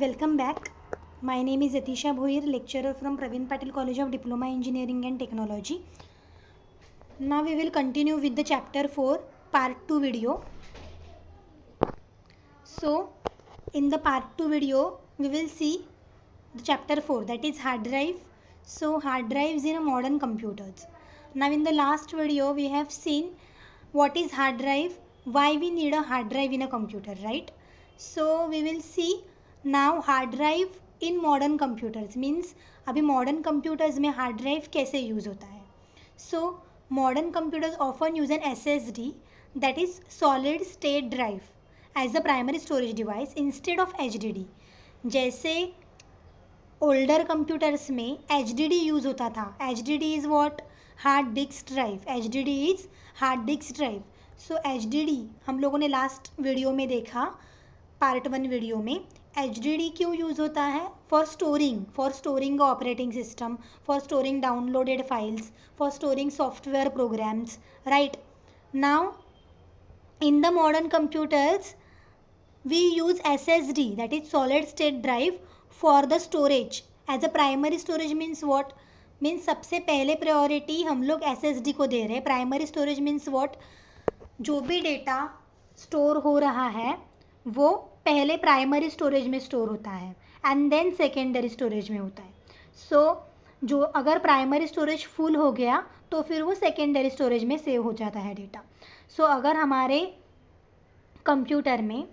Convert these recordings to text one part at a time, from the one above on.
Welcome back. My name is Atisha Bhoir, lecturer from Praveen Patil College of Diploma Engineering and Technology. Now we will continue with the chapter 4 part 2 video. So in the part 2 video we will see the chapter 4, that is hard drive. So hard drives in a modern computers. Now in the last video we have seen what is hard drive, why we need a hard drive in a computer, right? So we will see now hard drive in modern computers, means अभी modern computers में hard drive कैसे use होता है. So modern computers often use an SSD, that is solid state drive, as the primary storage device instead of HDD. जैसे older computers में HDD use होता था. HDD is what? Hard disk drive. HDD is hard disk drive. So HDD हम लोगों ने last video में देखा, part 1 video में. HDD क्यों यूज़ होता है? For storing operating system, for storing downloaded files, for storing software programmes, right. Now in the modern computers we use SSD, that is solid state drive, for the storage. As a primary storage means what? Means सबसे पहले priority हम लोग SSD को दे रहे हैं. Primary storage means what? जो भी data store हो रहा है वो पहले प्राइमरी स्टोरेज में स्टोर होता है एंड देन सेकेंडरी स्टोरेज में होता है. सो जो अगर प्राइमरी स्टोरेज फुल हो गया तो फिर वो सेकेंडरी स्टोरेज में सेव हो जाता है डेटा. सो अगर हमारे कंप्यूटर में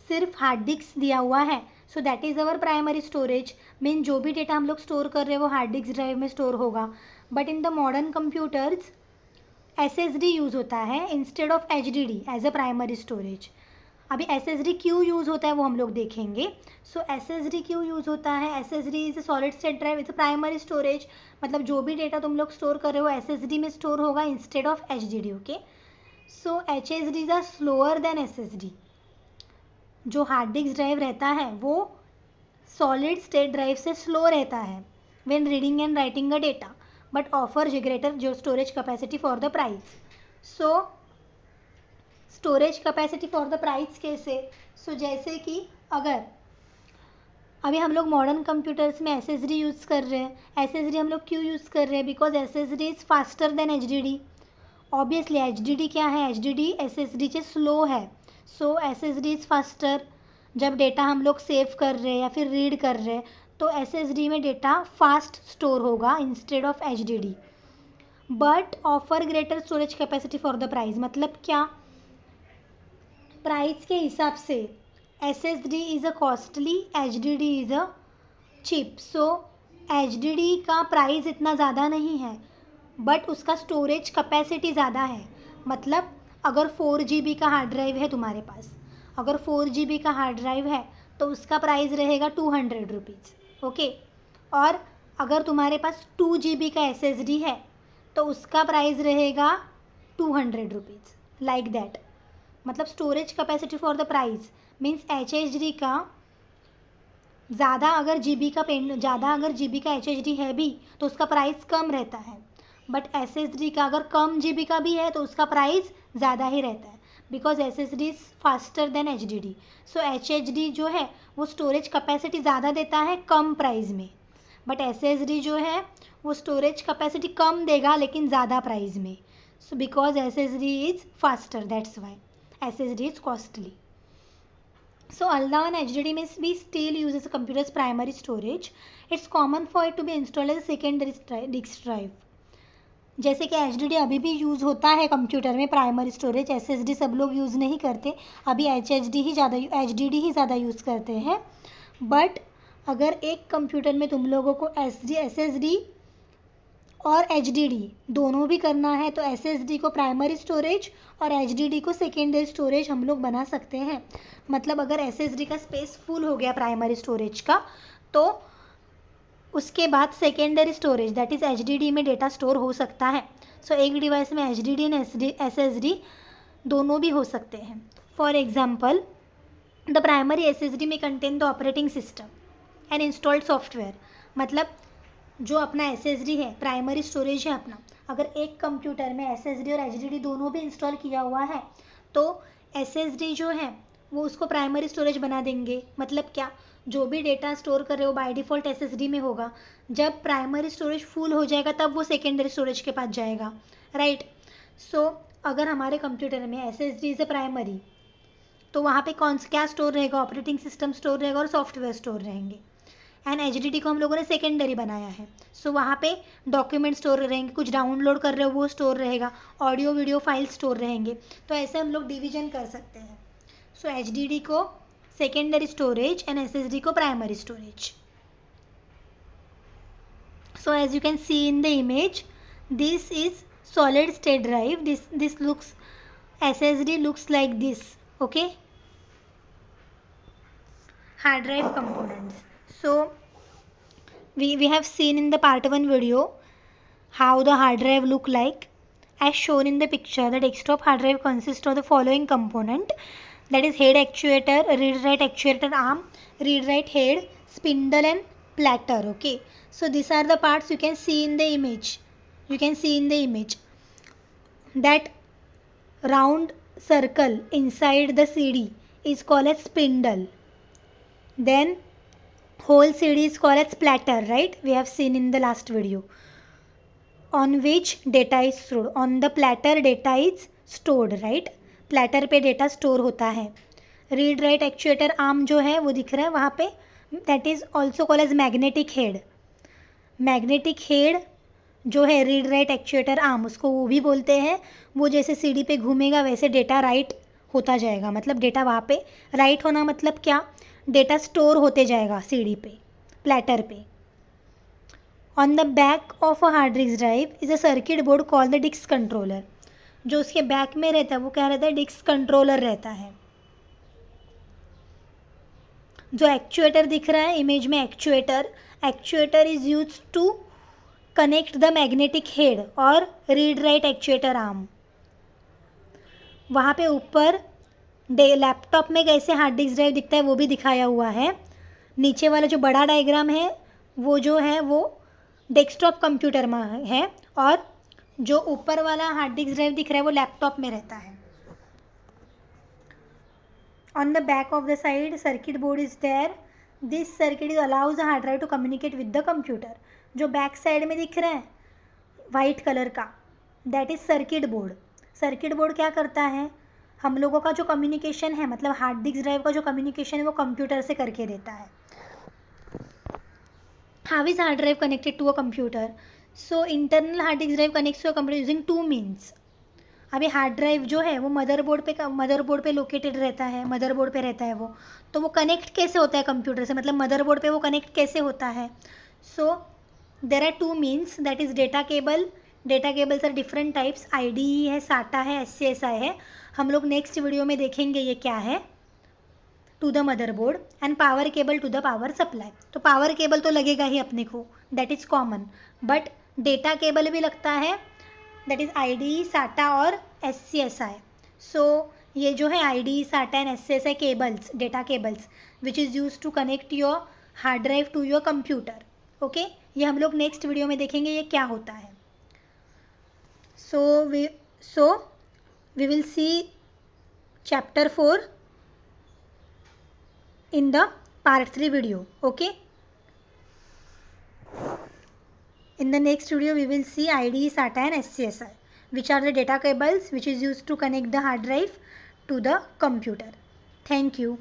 सिर्फ हार्ड डिस्क दिया हुआ है, so that is our primary storage. Mean जो भी डेटा हम लोग स्टोर कर रहे हैं वो हार्ड डिस्क ड्राइव में स्टोर होगा. But in the modern computers SSD use होता है instead of HDD as a primary storage. अभी SSD क्यों यूज़ होता है वो हम लोग देखेंगे. सो SSD क्यों यूज़ होता है? SSD is a solid state drive, is a primary storage. मतलब जो भी डेटा तुम लोग स्टोर कर रहे हो SSD में स्टोर होगा instead of HDD. Okay. So HSDs are slower than SSD. जो हार्ड डिस्क ड्राइव रहता है वो सॉलिड स्टेट ड्राइव से स्लो रहता है when reading and writing a data, but offer greater जो storage capacity for the price. सो storage capacity for the price कैसे? सो जैसे कि अगर अभी हम लोग मॉडर्न कंप्यूटर्स में SSD यूज़ कर रहे हैं. SSD हम लोग क्यों यूज़ कर रहे हैं? Because SSD is faster than HDD. Obviously HDD क्या है? HDD SSD से स्लो है. सो SSD इज़ फास्टर. जब डेटा हम लोग सेव कर रहे हैं या फिर रीड कर रहे हैं तो SSD में डेटा फास्ट स्टोर होगा instead of HDD. But offer greater storage capacity for the price. मतलब क्या? प्राइस के हिसाब से SSD is a costly, HDD is a cheap. So HDD का प्राइस इतना ज़्यादा नहीं है बट उसका स्टोरेज कैपेसिटी ज़्यादा है. मतलब अगर 4 GB का हार्ड ड्राइव है तुम्हारे पास, अगर 4 GB का हार्ड ड्राइव है तो उसका प्राइस रहेगा 200 रुपीज़. ओके. और अगर तुम्हारे पास 2 GB का SSD है तो उसका प्राइस रहेगा 200 रुपीज़. Like that. मतलब storage capacity for the price means HSD का ज़्यादा अगर GB का HSD है भी तो उसका प्राइस कम रहता है. बट SSD का अगर कम GB का भी है तो उसका प्राइस ज़्यादा ही रहता है because SSD is faster than HDD. So HDD जो है वो स्टोरेज कैपेसिटी ज़्यादा देता है कम प्राइस में, बट SSD जो है वो स्टोरेज कैपेसिटी कम देगा लेकिन ज़्यादा प्राइस में. So because SSD is faster, that's why SSD is costly. So although an HDD may be still used as a computer's primary storage, it's common for it to be installed as a secondary disk drive. जैसे कि HDD अभी भी use होता है computer में primary storage. SSD सब लोग use नहीं करते, अभी HDD ही ज़्यादा यूज़ करते हैं. बट अगर एक कंप्यूटर में तुम लोगों को SSD और HDD दोनों भी करना है तो SSD को प्राइमरी स्टोरेज और HDD को सेकेंडरी स्टोरेज हम लोग बना सकते हैं. मतलब अगर SSD का स्पेस फुल हो गया प्राइमरी स्टोरेज का तो उसके बाद secondary storage that is HDD में डेटा स्टोर हो सकता है. सो एक डिवाइस में HDD एंड SSD दोनों भी हो सकते हैं. For example the primary SSD में contain the operating system and installed software. मतलब जो अपना SSD है, प्राइमरी स्टोरेज है अपना, अगर एक कंप्यूटर में SSD और HDD दोनों भी इंस्टॉल किया हुआ है तो SSD जो है वो उसको प्राइमरी स्टोरेज बना देंगे। मतलब क्या, जो भी डेटा स्टोर कर रहे हो बाय डिफ़ॉल्ट SSD में होगा, जब प्राइमरी स्टोरेज फुल हो जाएगा तब वो सेकेंडरी स्टोरेज के पास जाएगा, राइट। सो अगर हमारे कंप्यूटर में SSD इज़ प्राइमरी, तो वहाँ पे क्या स्टोर रहेगा, ऑपरेटिंग सिस्टम स्टोर रहेगा और सॉफ्टवेयर स्टोर रहेंगे। एंड HDD को हम लोगों ने सेकेंडरी बनाया है, सो वहाँ पे डॉक्यूमेंट स्टोर रहेंगे, कुछ डाउनलोड कर रहे हो वो स्टोर रहेगा, ऑडियो वीडियो फाइल स्टोर रहेंगे। तो ऐसे हम लोग डिवीजन कर सकते हैं। सो HDD को सेकेंडरी स्टोरेज एंड SSD को primary storage. So as you can see in the image, this is solid state drive. This looks, SSD looks like this. Okay, hard drive components. So we have seen in the part 1 video how the hard drive look like. As shown in the picture, the desktop hard drive consists of the following component, that is head actuator, read write actuator arm, read write head, spindle and platter. Okay, so these are the parts you can see in the image. You can see in the image that round circle inside the CD is called as spindle. Then whole CD is called as platter, right? We have seen in the last video. On which data is stored. On the platter data is stored, right? platter पे data store होता है. read write actuator arm जो है वो दिख रहा है वहाँ पे, that is also called as magnetic head. magnetic head जो है रीड राइट एक्चुएटर आर्म, उसको वो भी बोलते हैं। वो जैसे सीडी पे घूमेगा वैसे डेटा राइट होता जाएगा, मतलब डेटा वहाँ पे राइट होना मतलब क्या, डेटा स्टोर होते जाएगा सीडी पे, प्लेटर पे। On the back of a hard disk drive is a circuit board called the disk controller. जो उसके बैक में रहता है वो क्या रहता है, डिस्क कंट्रोलर रहता है। जो एक्चुएटर दिख रहा है इमेज में, actuator is use to connect the magnetic head और रीड राइट एक्चुएटर आर्म। वहाँ पे ऊपर लैपटॉप में कैसे हार्ड डिस्क ड्राइव दिखता है वो भी दिखाया हुआ है। नीचे वाला जो बड़ा डायग्राम है वो जो है वो डेस्कटॉप कंप्यूटर में है, और जो ऊपर वाला हार्ड डिस्क ड्राइव दिख रहा है वो लैपटॉप में रहता है। On the back of the side circuit board is there. This circuit allows the hard drive to communicate with the computer. जो बैक साइड में दिख रहा है वाइट कलर का, that is circuit board. Circuit board क्या करता है, हम लोगों का जो कम्युनिकेशन है, मतलब हार्ड डिस्क ड्राइव का जो कम्युनिकेशन है वो कंप्यूटर से करके देता है। How is hard drive connected to a computer? So internal hard disk drive connects to a computer using 2 means. अभी हार्ड ड्राइव जो है वो मदरबोर्ड पे लोकेटेड रहता है, मदरबोर्ड पे रहता है वो, तो वो कनेक्ट कैसे होता है कंप्यूटर से, मतलब मदरबोर्ड पे वो कनेक्ट कैसे होता है। So there are 2 means, that is data cable. Data cables are different types, IDE है, SATA है, SCSI है। हम लोग नेक्स्ट वीडियो में देखेंगे ये क्या है। To the motherboard and power cable to the power supply. तो पावर केबल तो लगेगा ही अपने को, that is common, but data cable भी लगता है, दैट इज IDE, SATA और SCSI। सो ये जो है IDE, SATA and SCSI cables, data cables which is use to connect your hard drive to your computer. Okay, ये हम लोग नेक्स्ट वीडियो में देखेंगे ये क्या होता है। So we will see chapter 4 in the part 3 video. Okay, in the next video we will see IDE, SATA and SCSI, which are the data cables which is used to connect the hard drive to the computer. Thank you.